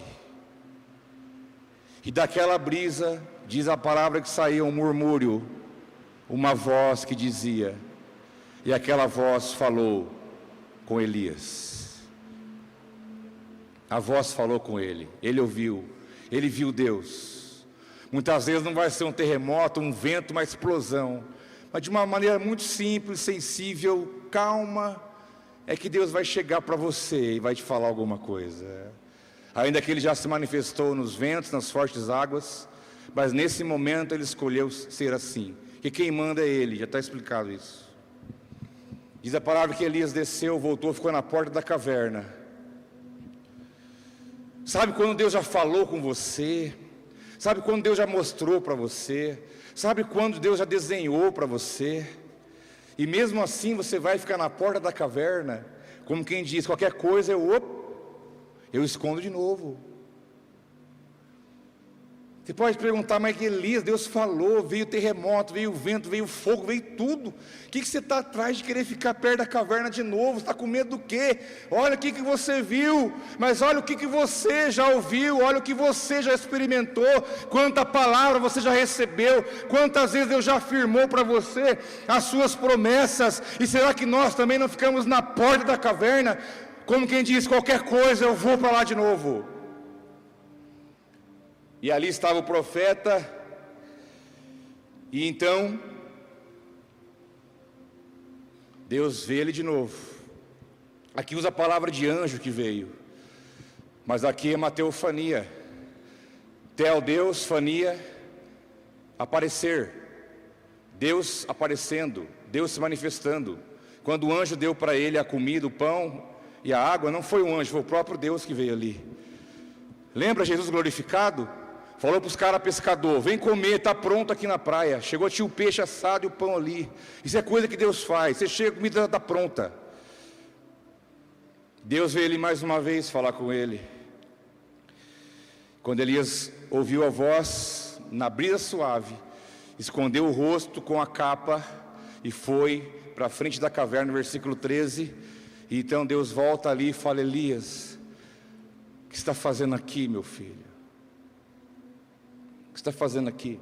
E daquela brisa, diz a palavra que saiu um murmúrio, uma voz que dizia, e aquela voz falou com Elias. A voz falou com ele, ele ouviu, ele viu Deus. Muitas vezes não vai ser um terremoto, um vento, uma explosão, mas de uma maneira muito simples, sensível, calma, é que Deus vai chegar para você e vai te falar alguma coisa. Ainda que Ele já se manifestou nos ventos, nas fortes águas, mas nesse momento Ele escolheu ser assim, que quem manda é Ele, já está explicado isso. Diz a palavra que Elias desceu, voltou, ficou na porta da caverna. Sabe quando Deus já falou com você? Sabe quando Deus já mostrou para você? Sabe quando Deus já desenhou para você? E mesmo assim você vai ficar na porta da caverna, como quem diz: qualquer coisa eu escondo de novo. Você pode perguntar, mas que Elias, Deus falou, veio terremoto, veio vento, veio fogo, veio tudo. O que você está atrás de querer ficar perto da caverna de novo? Você está com medo do quê? Olha o que você viu, mas olha o que você já ouviu, olha o que você já experimentou, quanta palavra você já recebeu, quantas vezes Deus já afirmou para você as suas promessas. E será que nós também não ficamos na porta da caverna, como quem diz, qualquer coisa eu vou para lá de novo? E ali estava o profeta, e então Deus vê ele de novo. Aqui usa a palavra de anjo que veio, mas aqui é mateofania. Tel, Deus, fania, aparecer, Deus aparecendo, Deus se manifestando. Quando o anjo deu para ele a comida, o pão e a água, não foi um anjo, foi o próprio Deus que veio ali. Lembra Jesus glorificado? Falou para os caras pescador, vem comer, está pronto aqui na praia. Chegou, tinha o peixe assado e o pão ali. Isso é coisa que Deus faz, você chega, a comida está pronta. Deus veio ele mais uma vez falar com ele. Quando Elias ouviu a voz, na brisa suave, escondeu o rosto com a capa e foi para a frente da caverna, no versículo 13. E então Deus volta ali e fala, Elias, o que você está fazendo aqui, meu filho? O que você está fazendo aqui?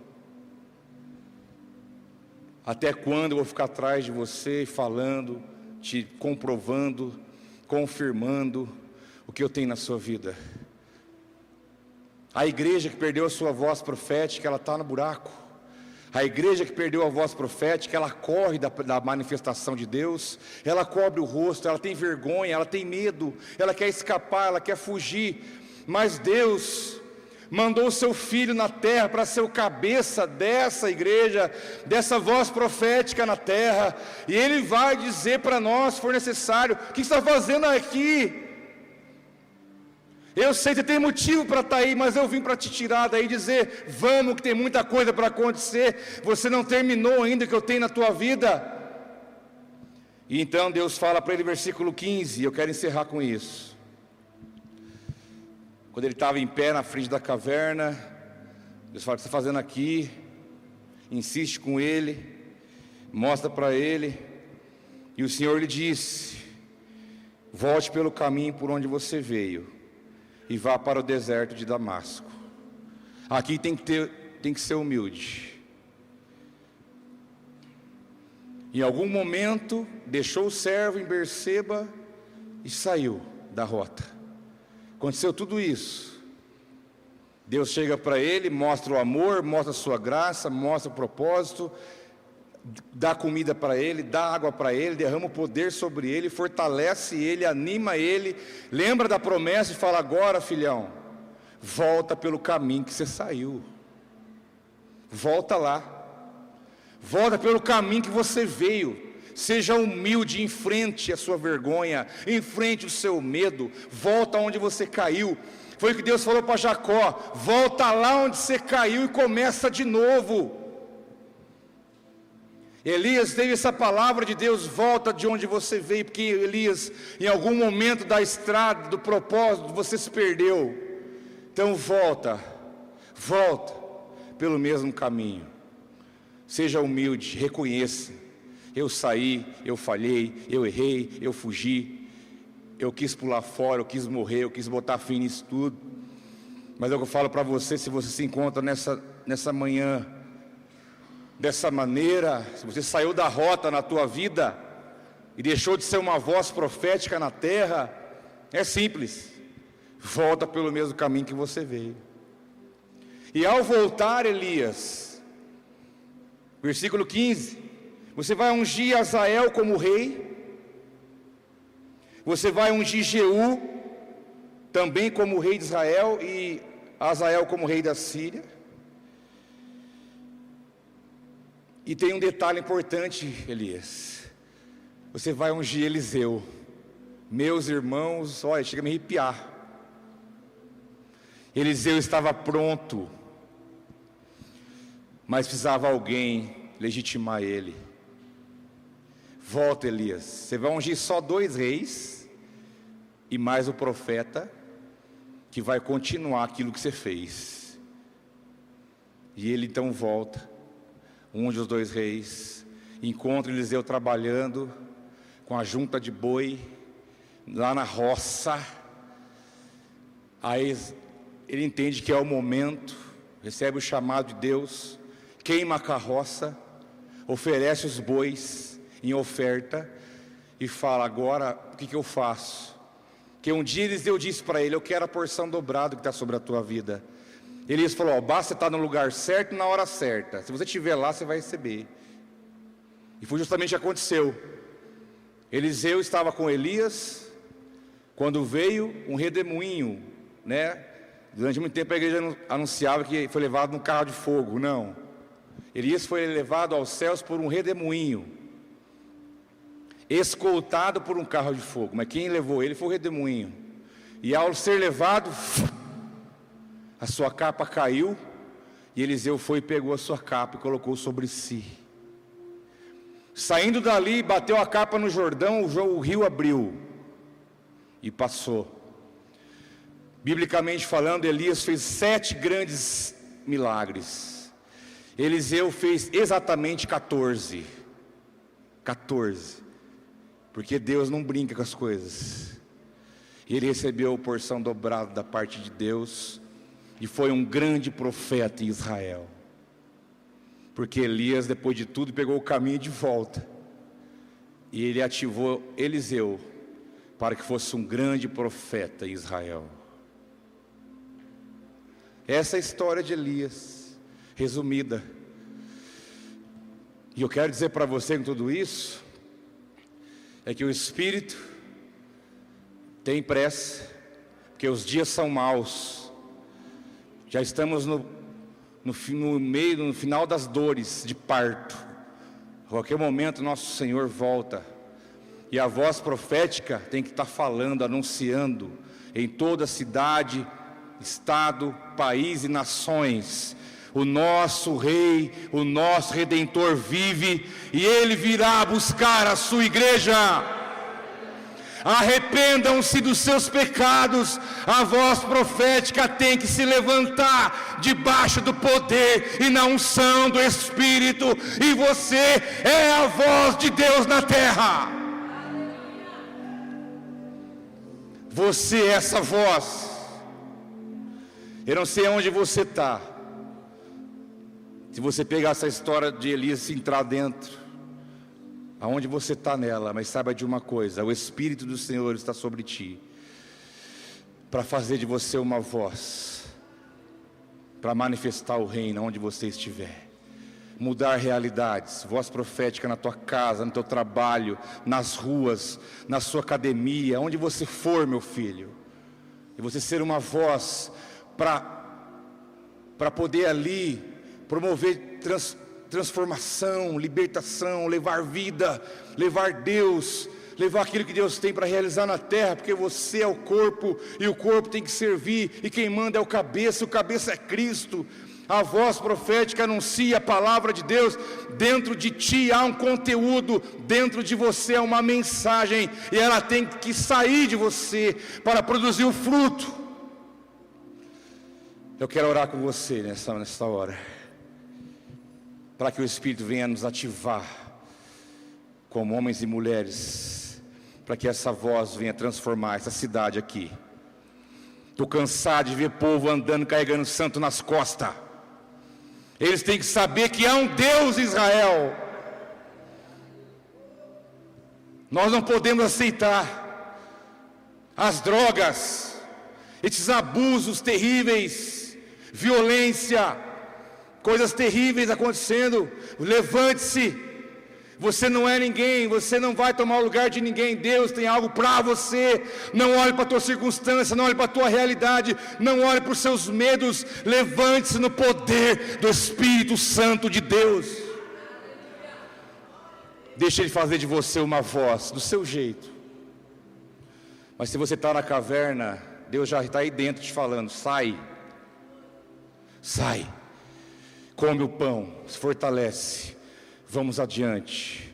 Até quando eu vou ficar atrás de você, falando, te comprovando, confirmando o que eu tenho na sua vida? A igreja que perdeu a sua voz profética, ela está no buraco. A igreja que perdeu a voz profética, ela corre da manifestação de Deus, ela cobre o rosto, ela tem vergonha, ela tem medo, ela quer escapar, ela quer fugir. Mas Deus mandou o seu Filho na terra para ser o cabeça dessa igreja, dessa voz profética na terra, e Ele vai dizer para nós, se for necessário, o que você está fazendo aqui? Eu sei que você tem motivo para estar aí, mas eu vim para te tirar daí e dizer, vamos que tem muita coisa para acontecer, você não terminou ainda o que eu tenho na tua vida. E então Deus fala para ele, versículo 15, e eu quero encerrar com isso. Quando ele estava em pé na frente da caverna, Deus fala, o que você está fazendo aqui? Insiste com ele, mostra para ele, e o Senhor lhe disse, volte pelo caminho por onde você veio, e vá para o deserto de Damasco. Aqui tem que ser humilde. Em algum momento, deixou o servo em Berseba e saiu da rota. Aconteceu tudo isso. Deus chega para ele, mostra o amor, mostra a sua graça, mostra o propósito, dá comida para ele, dá água para ele, derrama o poder sobre ele, fortalece ele, anima ele, lembra da promessa e fala, agora filhão, volta pelo caminho que você saiu, volta lá, volta pelo caminho que você veio. Seja humilde, enfrente a sua vergonha, enfrente o seu medo, volta onde você caiu. Foi o que Deus falou para Jacó, volta lá onde você caiu e começa de novo. Elias teve essa palavra de Deus, volta de onde você veio, porque Elias, em algum momento da estrada, do propósito, você se perdeu. Então volta pelo mesmo caminho. Seja humilde, reconheça. Eu saí, eu falhei, eu errei, eu fugi, eu quis pular fora, eu quis morrer, eu quis botar fim nisso tudo. Mas é o que eu falo para você, se você se encontra nessa manhã, dessa maneira, se você saiu da rota na tua vida, e deixou de ser uma voz profética na terra, é simples, volta pelo mesmo caminho que você veio. E ao voltar, Elias, versículo 15, você vai ungir Azael como rei, você vai ungir Jeú também como rei de Israel, e Azael como rei da Síria. E tem um detalhe importante, Elias, você vai ungir Eliseu. Meus irmãos, olha, chega a me arrepiar. Eliseu estava pronto, mas precisava alguém legitimar ele. Volta, Elias, você vai ungir só 2 reis e mais o profeta que vai continuar aquilo que você fez. E ele então volta, um dos dois reis, encontra Eliseu trabalhando com a junta de boi, lá na roça. Aí ele entende que é o momento, recebe o chamado de Deus, queima a carroça, oferece os bois em oferta e fala: agora o que eu faço? Porque um dia Eliseu disse para ele: eu quero a porção dobrada que está sobre a tua vida. Elias falou: basta você estar no lugar certo na hora certa, se você estiver lá você vai receber. E foi justamente o que aconteceu. Eliseu estava com Elias quando veio um redemoinho, né? Durante muito tempo a igreja anunciava que foi levado num carro de fogo. Não, Elias foi levado aos céus por um redemoinho, escoltado por um carro de fogo. Mas quem levou ele foi o redemoinho. E ao ser levado, a sua capa caiu, e Eliseu foi e pegou a sua capa e colocou sobre si. Saindo dali, bateu a capa no Jordão, o rio abriu e passou. Biblicamente falando, Elias fez 7 grandes milagres. Eliseu fez exatamente 14. 14. Porque Deus não brinca com as coisas. E ele recebeu a porção dobrada da parte de Deus, e foi um grande profeta em Israel. Porque Elias, depois de tudo, pegou o caminho de volta, e ele ativou Eliseu para que fosse um grande profeta em Israel. Essa é a história de Elias, resumida. E eu quero dizer para você com tudo isso, é que o Espírito tem pressa, porque os dias são maus. Já estamos no final das dores de parto. A qualquer momento nosso Senhor volta, e a voz profética tem que estar falando, anunciando em toda cidade, estado, país e nações: o nosso Rei, o nosso Redentor vive, e Ele virá buscar a sua igreja. Arrependam-se dos seus pecados. A voz profética tem que se levantar debaixo do poder e na unção do Espírito, e você é a voz de Deus na terra. Você é essa voz. Eu não sei onde você está. Se você pegar essa história de Elias e entrar dentro, aonde você está nela, mas saiba de uma coisa: o Espírito do Senhor está sobre ti, para fazer de você uma voz, para manifestar o reino onde você estiver, mudar realidades. Voz profética na tua casa, no teu trabalho, nas ruas, na sua academia, onde você for, meu filho. E você ser uma voz para poder ali promover transformação, libertação, levar vida, levar Deus, levar aquilo que Deus tem para realizar na terra, porque você é o corpo, e o corpo tem que servir, e quem manda é o cabeça é Cristo. A voz profética anuncia a palavra de Deus. Dentro de ti há um conteúdo, dentro de você é uma mensagem, e ela tem que sair de você para produzir o fruto. Eu quero orar com você nessa hora, para que o Espírito venha nos ativar como homens e mulheres, para que essa voz venha transformar essa cidade aqui. Estou cansado de ver povo andando carregando santo nas costas. Eles têm que saber que há um Deus em Israel. Nós não podemos aceitar as drogas, esses abusos terríveis, violência, coisas terríveis acontecendo. Levante-se. Você não é ninguém, você não vai tomar o lugar de ninguém. Deus tem algo para você. Não olhe para a tua circunstância, não olhe para a tua realidade, não olhe para os seus medos. Levante-se no poder do Espírito Santo de Deus. Deixe Ele fazer de você uma voz do seu jeito. Mas se você está na caverna, Deus já está aí dentro te falando: sai, sai, come o pão, se fortalece, vamos adiante.